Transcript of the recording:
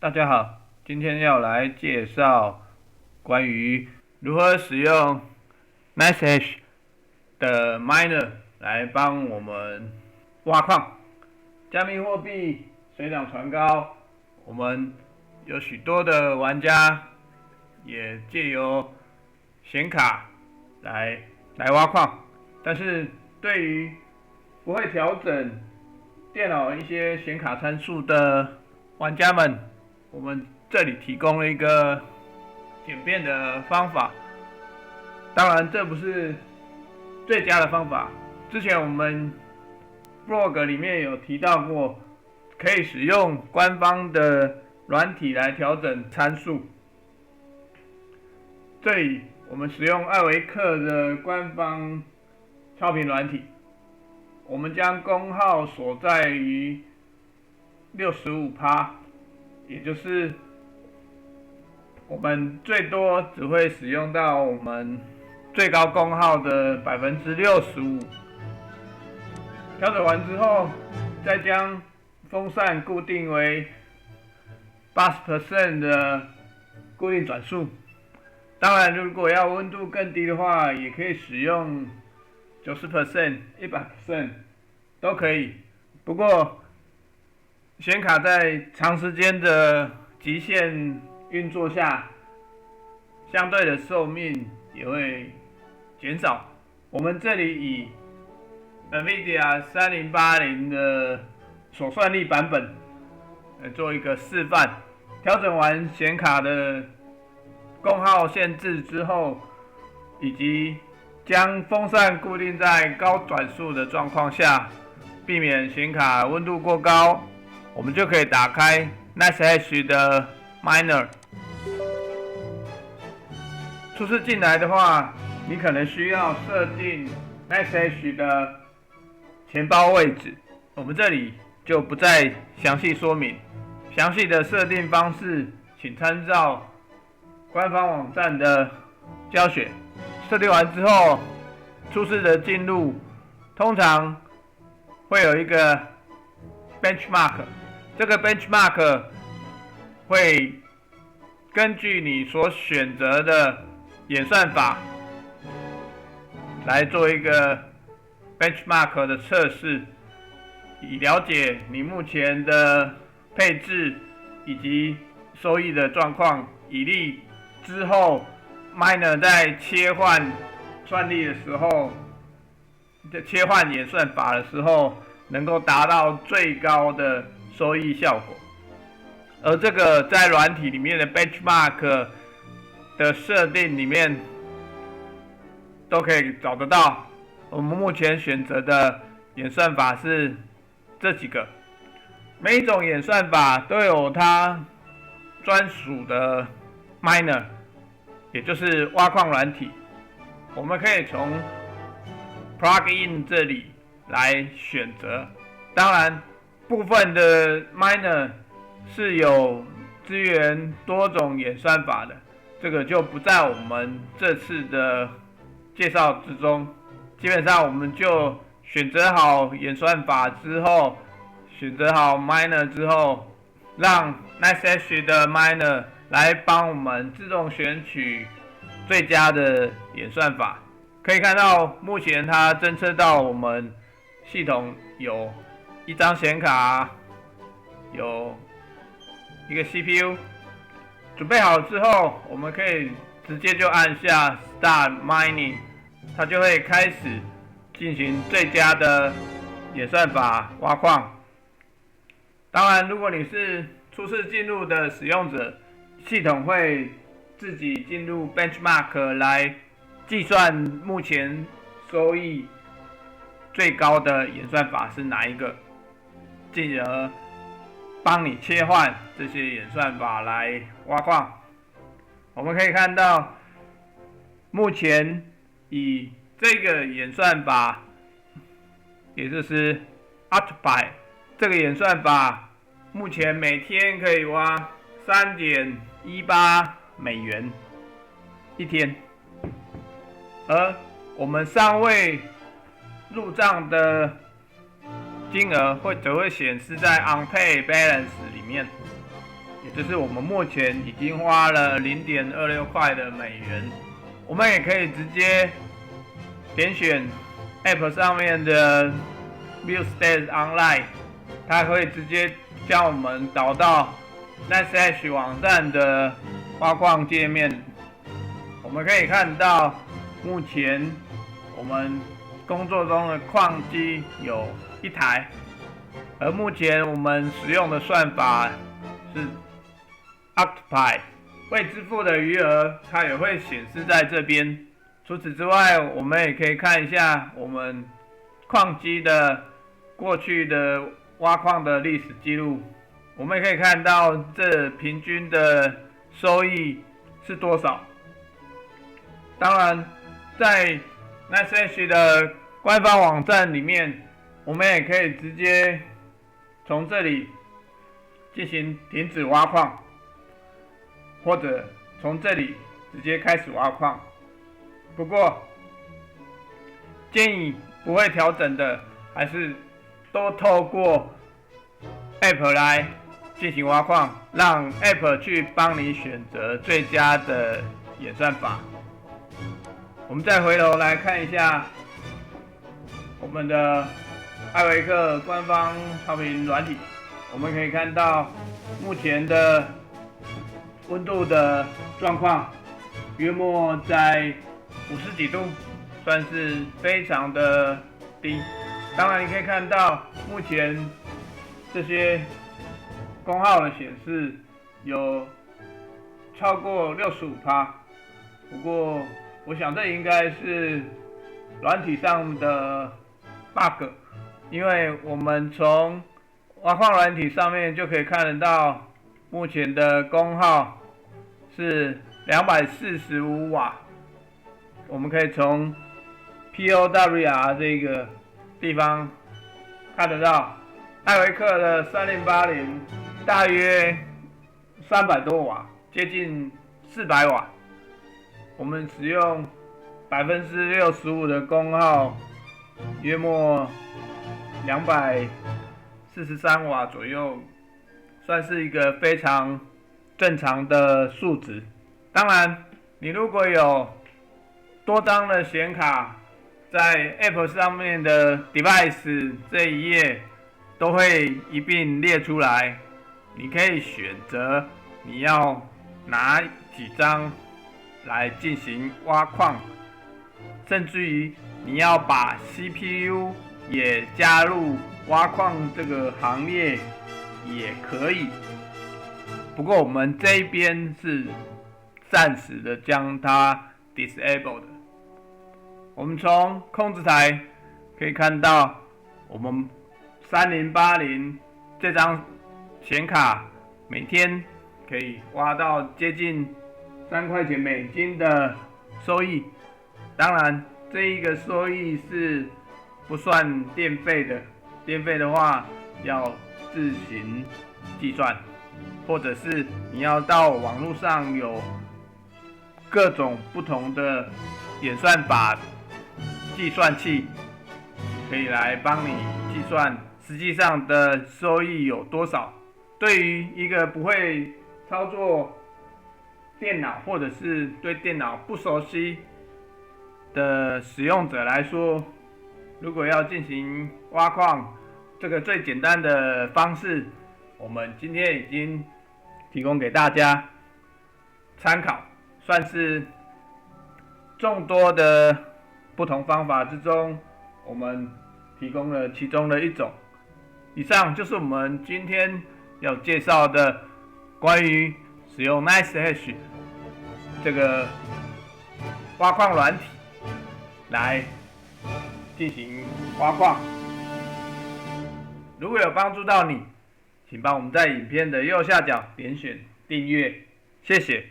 大家好，今天要来介绍关于如何使用 NiceHash 的 Miner 来帮我们挖矿。加密货币水涨船高，我们有许多的玩家也借由显卡来挖矿，但是对于不会调整电脑一些显卡参数的玩家们，我们这里提供了一个简便的方法。当然，这不是最佳的方法。之前我们 blog 里面有提到过，可以使用官方的软体来调整参数。这里我们使用艾维克的官方超频软体，我们将功耗锁在于65%，也就是我们最多只会使用到我们最高功耗的65%。调整完之后，再将风扇固定为80% 的固定转速。当然，如果要温度更低的话，也可以使用90%、100% 都可以。不过，显卡在长时间的极限运作下，相对的寿命也会减少。我们这里以 NVIDIA 3080的手算力版本来做一个示范。调整完显卡的功耗限制之后，以及将风扇固定在高转速的状况下，避免显卡温度过高，我们就可以打开 NiceHash 的 Miner。初次进来的话，你可能需要设定 NiceHash 的钱包位置，我们这里就不再详细说明。详细的设定方式，请参照官方网站的教学。设定完之后，初次的进入通常会有一个 benchmark， 这个 benchmark 会根据你所选择的演算法来做一个 benchmark 的测试，以了解你目前的配置以及收益的状况，以利之后 miner 在切换算力的时候，切换演算法的时候，能够达到最高的收益效果。而这个在软体里面的 benchmark 的设定里面都可以找得到。我们目前选择的演算法是这几个，每一种演算法都有它专属的 miner， 也就是挖矿软体。我们可以从 plugin 这里来选择。当然，部分的 miner 是有支援多种演算法的，这个就不在我们这次的介绍之中。基本上我们就选择好演算法之后，选择好 miner 之后，让 NiceHash 的 miner 来帮我们自动选取最佳的演算法。可以看到，目前它侦测到我们系统有一张显卡，有一个 CPU。准备好之后，我们可以直接就按下 Start Mining， 它就会开始进行最佳的演算法挖矿。当然，如果你是初次进入的使用者，系统会自己进入 benchmark 来计算目前收益最高的演算法是哪一个，进而帮你切换这些演算法来挖矿。我们可以看到，目前以这个演算法，也就是 Octopi 这个演算法，目前每天可以挖 3.18 美元一天，而我们尚未入账的金额则会显示在 Unpaid Balance 里面。也就是我们目前已经花了0.26块的美元。我们也可以直接点选 App 上面的 View Stats Online， 它会直接将我们导到 NiceHash 网站的挖矿界面。我们可以看到，目前我们工作中的矿机有1台，而目前我们使用的算法是 Octopi， 未支付的余额它也会显示在这边。除此之外，我们也可以看一下我们矿机的过去的挖矿的历史记录。我们也可以看到这平均的收益是多少。当然，在 NiceHash 的官方网站里面，我们也可以直接从这里进行停止挖矿，或者从这里直接开始挖矿。不过，建议不会调整的，还是都透过 App 来进行挖矿，让 App 去帮你选择最佳的演算法。我们再回头来看一下我们的艾维克官方超频软体，我们可以看到目前的温度的状况约莫在50几度，算是非常的低。当然，你可以看到目前这些功耗的显示有超过65%，不过我想这应该是软体上的 bug， 因为我们从挖矿软体上面就可以看得到，目前的功耗是245瓦。我们可以从 POWR 这个地方看得到，艾维克的3080大约300多瓦，接近400瓦。我们使用65%的功耗，约莫243瓦左右，算是一个非常正常的数值。当然，你如果有多张的显卡，在 App 上面的 Device 这一页都会一并列出来，你可以选择你要哪几张来进行挖矿，甚至于你要把 CPU 也加入挖矿这个行列也可以。不过我们这边是暂时的将它 disable 的。我们从控制台可以看到，我们3080这张显卡每天可以挖到接近3块钱美金的收益。当然，这一个收益是不算电费的，电费的话要自行计算，或者是你要到网络上有各种不同的演算法计算器，可以来帮你计算实际上的收益有多少。对于一个不会操作电脑或者是对电脑不熟悉的使用者来说，如果要进行挖矿，这个最简单的方式，我们今天已经提供给大家参考，算是众多的不同方法之中，我们提供了其中的一种。以上就是我们今天要介绍的关于使用 NiceHash 这个挖矿软体来进行挖矿。如果有帮助到你，请帮我们在影片的右下角点选订阅，谢谢。